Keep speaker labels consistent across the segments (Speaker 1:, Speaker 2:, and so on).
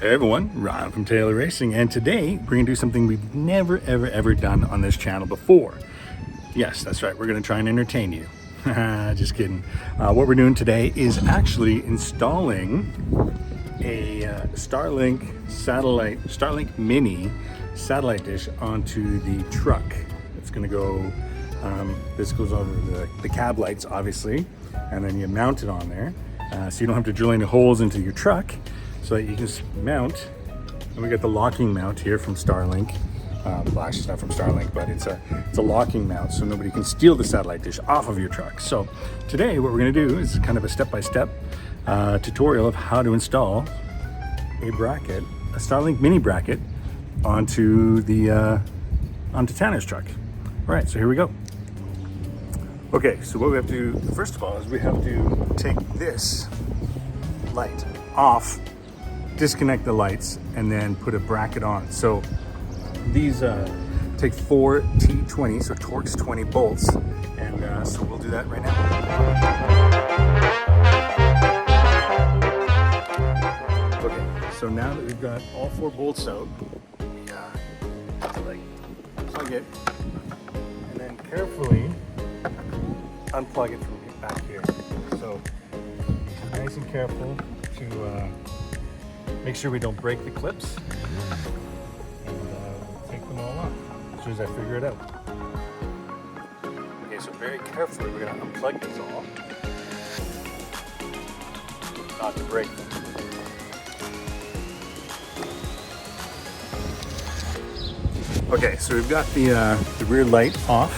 Speaker 1: Hey everyone, Ron from Taylor Racing, and today we're going to do something we've never ever done on this channel before. Yes, that's right, we're going to try and entertain you. Just kidding. What we're doing today is actually installing a Starlink mini satellite dish onto the truck. It's going to go, this goes over the cab lights obviously, and then you mount it on there so you don't have to drill any holes into your truck. So that you can just mount, and we got the locking mount here from Starlink. Well, actually it's not from Starlink, but it's a locking mount so nobody can steal the satellite dish off of your truck. So today what we're going to do is kind of a step-by-step tutorial of how to install a bracket, a Starlink mini bracket onto Tanner's truck. All right, so here we go. Okay, so what we have to do first of all is we have to take this light off, disconnect the lights, and then put a bracket on. So these take 4 T20, so Torx 20 bolts, and so we'll do that right now. Okay, so now that we've got all 4 bolts out, we have to like plug it and then carefully unplug it from back here. So nice and careful to make sure we don't break the clips, and we'll take them all off as soon as I figure it out. Okay, so very carefully we're going to unplug these all, not to break them. Okay, so we've got the rear light off,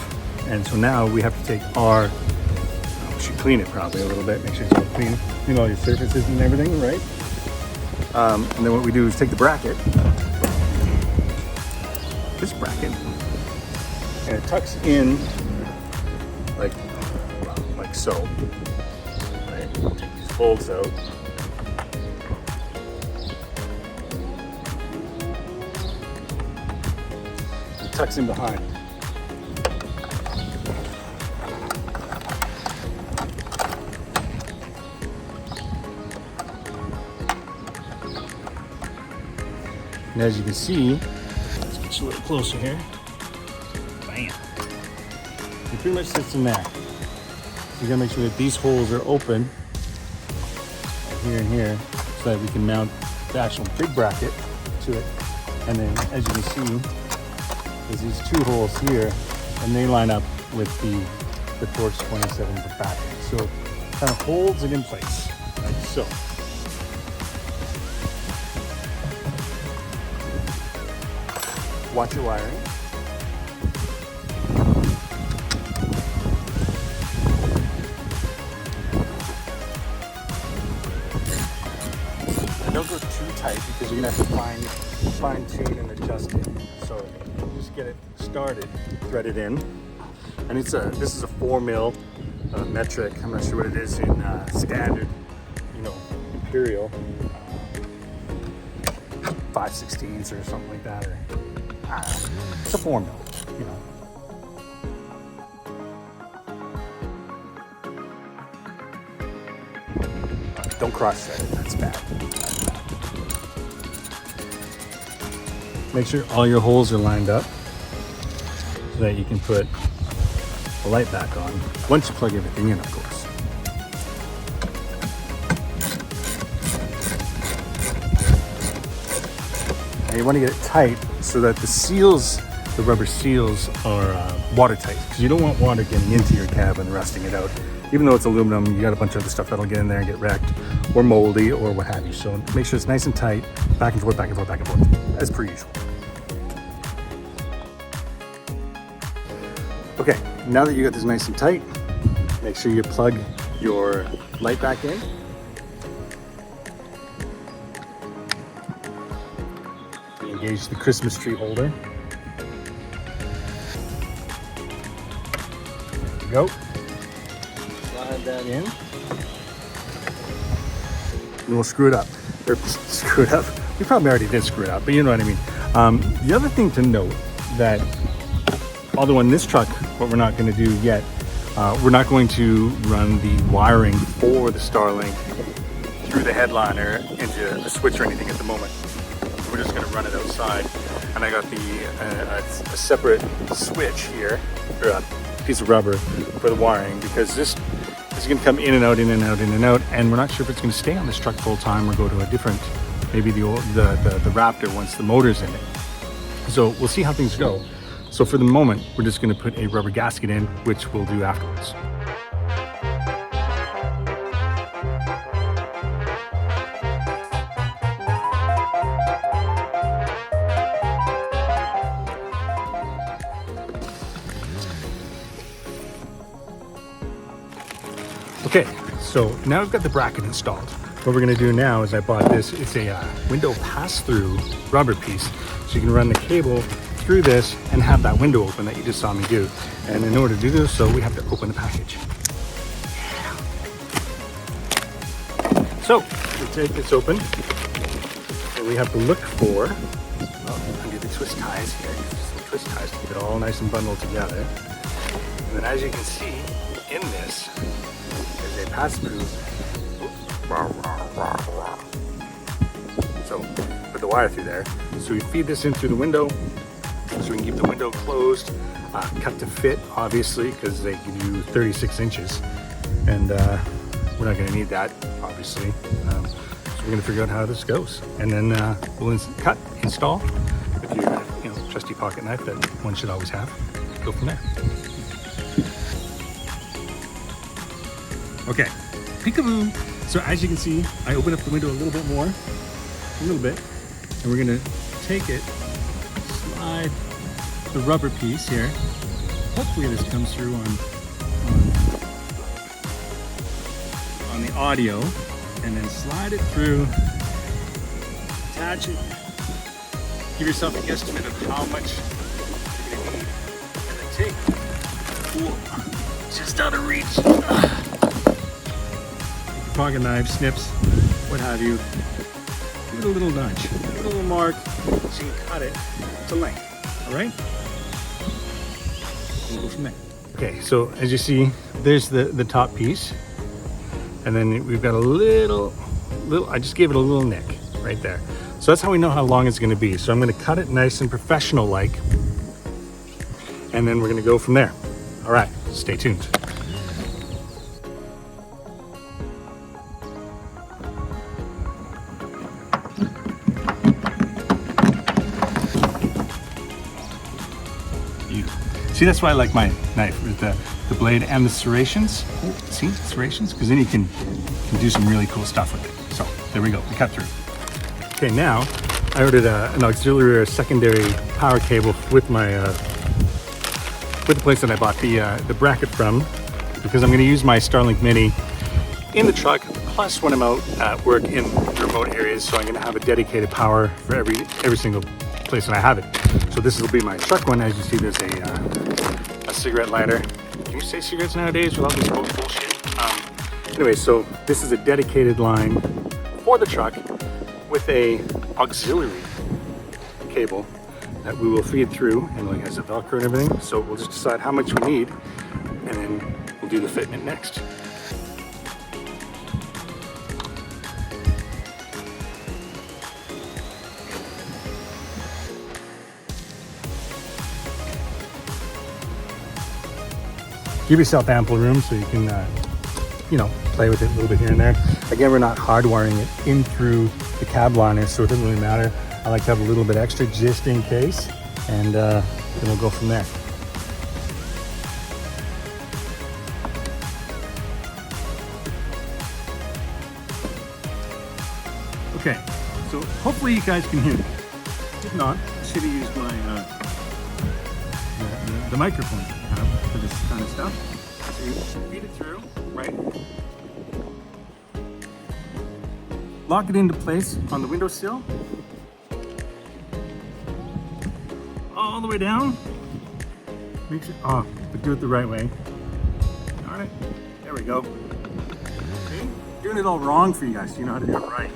Speaker 1: and so now we have to take our, we should clean it probably a little bit, make sure it's all clean all your surfaces and everything, right? And then what we do is take the bracket, this bracket, and it tucks in like so. Right? Take these bolts out. It tucks in behind. And as you can see, let's get you a little closer here. Bam! It pretty much sits in there. So you gotta make sure that these holes are open, right here and here, so that we can mount the actual big bracket to it. And then, as you can see, there's these 2 holes here, and they line up with the Torx 27 back. So it kind of holds it in place, like so. Watch your wiring. And don't go too tight because you're gonna have to fine tune and adjust it. So just get it started, thread it in, and this is a 4 mil metric. I'm not sure what it is in standard, imperial 5/16 or something like that, or it's a 4 mil, Don't cross thread it, that's bad. Make sure all your holes are lined up so that you can put the light back on once you plug everything in, of course. And you want to get it tight so that the seals, the rubber seals, are watertight, because you don't want water getting into your cab and rusting it out. Even though it's aluminum, you got a bunch of other stuff that'll get in there and get wrecked, or moldy, or what have you. So make sure it's nice and tight, back and forth, back and forth, back and forth, as per usual. Okay, now that you got this nice and tight, make sure you plug your light back in. Engage the Christmas tree holder. There we go. Slide that in. And we'll screw it up. Or screw it up. We probably already did screw it up, but you know what I mean. The other thing to note that, although on this truck, what we're not going to do yet, we're not going to run the wiring for the Starlink through the headliner into a switch or anything at the moment. So we're just going to run it outside. And I got a separate switch here, or a piece of rubber for the wiring, because this is going to come in and out, in and out, in and out, and we're not sure if it's going to stay on this truck full time or go to a different, maybe the Raptor once the motor's in it. So we'll see how things go. So for the moment, we're just going to put a rubber gasket in, which we'll do afterwards. Okay, so now we've got the bracket installed. What we're gonna do now is I bought this, it's a window pass-through rubber piece. So you can run the cable through this and have that window open that you just saw me do. And in order to do this, so we have to open the package. So, we take this open, and we have to look for, under the twist ties here, some twist ties to keep it all nice and bundled together. And then as you can see, in this, is a pass-through. So put the wire through there. So we feed this in through the window, so we can keep the window closed, cut to fit, obviously, because they give you 36 inches, and we're not going to need that, obviously. So we're going to figure out how this goes, and then we'll cut, install with your trusty pocket knife that one should always have. Go from there. Okay, peekaboo. So as you can see, I open up the window a little bit more, and we're gonna take it, slide the rubber piece here. Hopefully this comes through on the audio, and then slide it through, attach it, give yourself a guesstimate of how much you're gonna need, and then take, whoa, just out of reach. Pocket knife, snips, what have you. Give it a little nudge, give it a little mark, so you can cut it to length, all right? We'll go from there. Okay, so as you see, there's the top piece, and then we've got a little, I just gave it a little nick right there. So that's how we know how long it's gonna be. So I'm gonna cut it nice and professional-like, and then we're gonna go from there. All right, stay tuned. See, that's why I like my knife, with the blade and the serrations. Oh, see, serrations? Because then you can do some really cool stuff with it. So there we go, we cut through. Okay, now I ordered an auxiliary or secondary power cable with my with the place that I bought the bracket from, because I'm going to use my Starlink Mini in the truck, plus when I'm out at work in remote areas. So I'm going to have a dedicated power for every single place that I have it. So this will be my truck one. As you see, there's a cigarette lighter. Can you say cigarettes nowadays without this bullshit? Anyway, so this is a dedicated line for the truck with a auxiliary cable that we will feed through, and like has a Velcro and everything. So we'll just decide how much we need, and then we'll do the fitment next. Give yourself ample room so you can, play with it a little bit here and there. Again, we're not hardwiring it in through the cab liner, so it doesn't really matter. I like to have a little bit extra just in case, and then we'll go from there. Okay, so hopefully you guys can hear me. If not, I should have used my the microphone that I have for this kind of stuff. So you feed it through, right? Lock it into place on the windowsill. All the way down. Make sure, but do it the right way. All right, there we go. See? Doing it all wrong for you guys, so you know how to do it right.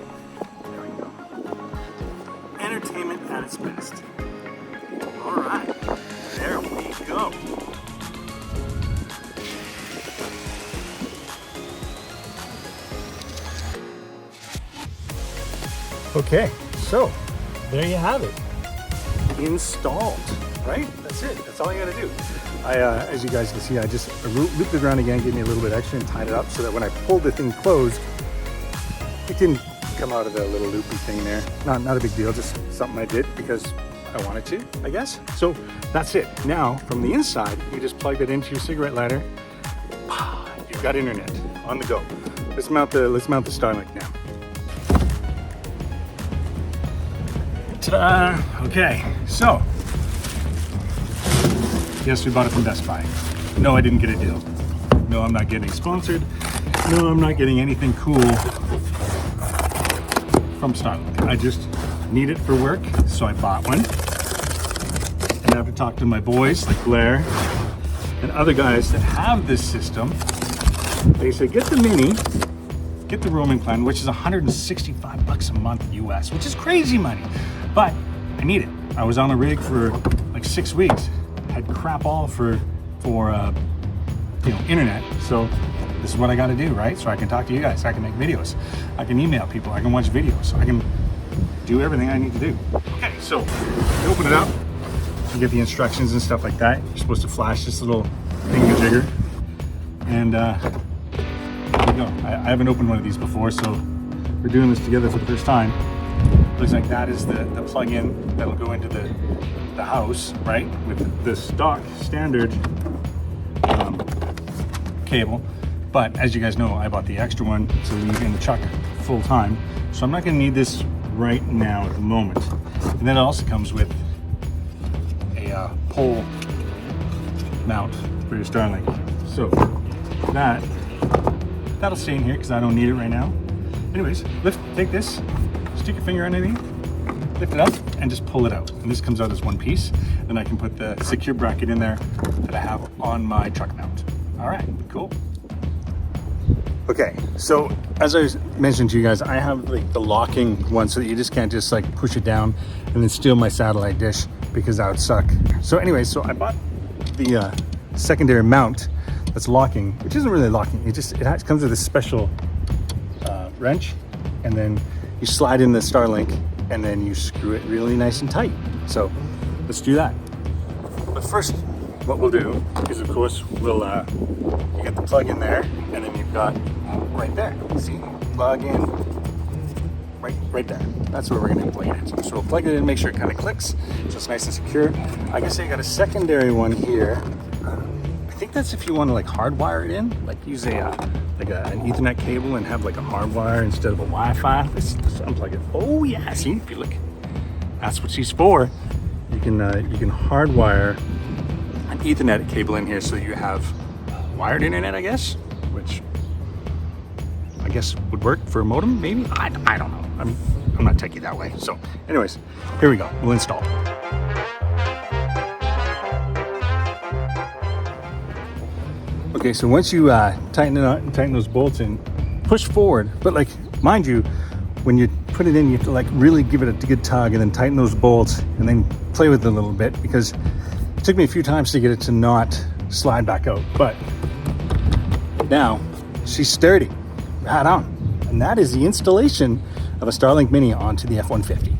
Speaker 1: There we go. Entertainment at its best. All right, there we go. Okay, so there you have it. Installed, right? That's it. That's all you gotta do. As you guys can see, I just looped it around again, gave me a little bit extra and tied it up so that when I pulled the thing closed, it didn't come out of the little loopy thing there. Not a big deal, just something I did because I wanted to, I guess. So that's it. Now, from the inside, you just plug it into your cigarette lighter. You've got internet on the go. Let's mount the Starlink now. Ta-da! Okay, so yes, we bought it from Best Buy. No, I didn't get a deal. No, I'm not getting sponsored. No, I'm not getting anything cool from Starlink. I just need it for work, so I bought one. And after talking to my boys, like Blair and other guys that have this system, they say get the mini, get the roaming plan, which is $165 a month US, which is crazy money. But I need it. I was on a rig for like 6 weeks, had crap all for internet. So this is what I got to do, right? So I can talk to you guys, I can make videos, I can email people, I can watch videos, I can do everything I need to do. Okay, so you open it up, you get the instructions and stuff like that. You're supposed to flash this little thingamajigger, and here we go. I haven't opened one of these before, so we're doing this together for the first time. Looks like that is the plug-in that'll go into the house, right? With the stock standard cable. But as you guys know, I bought the extra one to leave in the truck full time. So I'm not gonna need this right now at the moment. And then it also comes with a pole mount for your Starlink. So that'll stay in here because I don't need it right now. Anyways, take this, stick your finger underneath, lift it up, and just pull it out. And this comes out as one piece. Then I can put the secure bracket in there that I have on my truck mount. All right, cool. Okay, so as I mentioned to you guys, I have like the locking one so that you just can't just like push it down and then steal my satellite dish because that would suck. So anyway, so I bought the secondary mount that's locking, which isn't really locking. It comes with a special wrench, and then you slide in the Starlink and then you screw it really nice and tight. So let's do that. But first, what we'll do is, of course, we'll you get the plug in there, and then you've got right there. See, plug in right there. That's where we're going to plug it in. So we'll plug it in, make sure it kind of clicks, so it's nice and secure. I guess I got a secondary one here. I think that's if you want to like hardwire it in, like use an Ethernet cable and have like a hardwire instead of a Wi-Fi. Let's unplug it. Oh yeah, see, if you look, that's what she's for. You can hardwire an Ethernet cable in here so you have wired internet, I guess, which I guess would work for a modem, maybe. I don't know. I'm not techie that way. So, anyways, here we go. We'll install. Okay, so once you tighten it up and tighten those bolts in, push forward. But like, mind you, when you put it in, you have to like really give it a good tug and then tighten those bolts and then play with it a little bit, because it took me a few times to get it to not slide back out. But now she's sturdy, right on. And that is the installation of a Starlink Mini onto the F-150.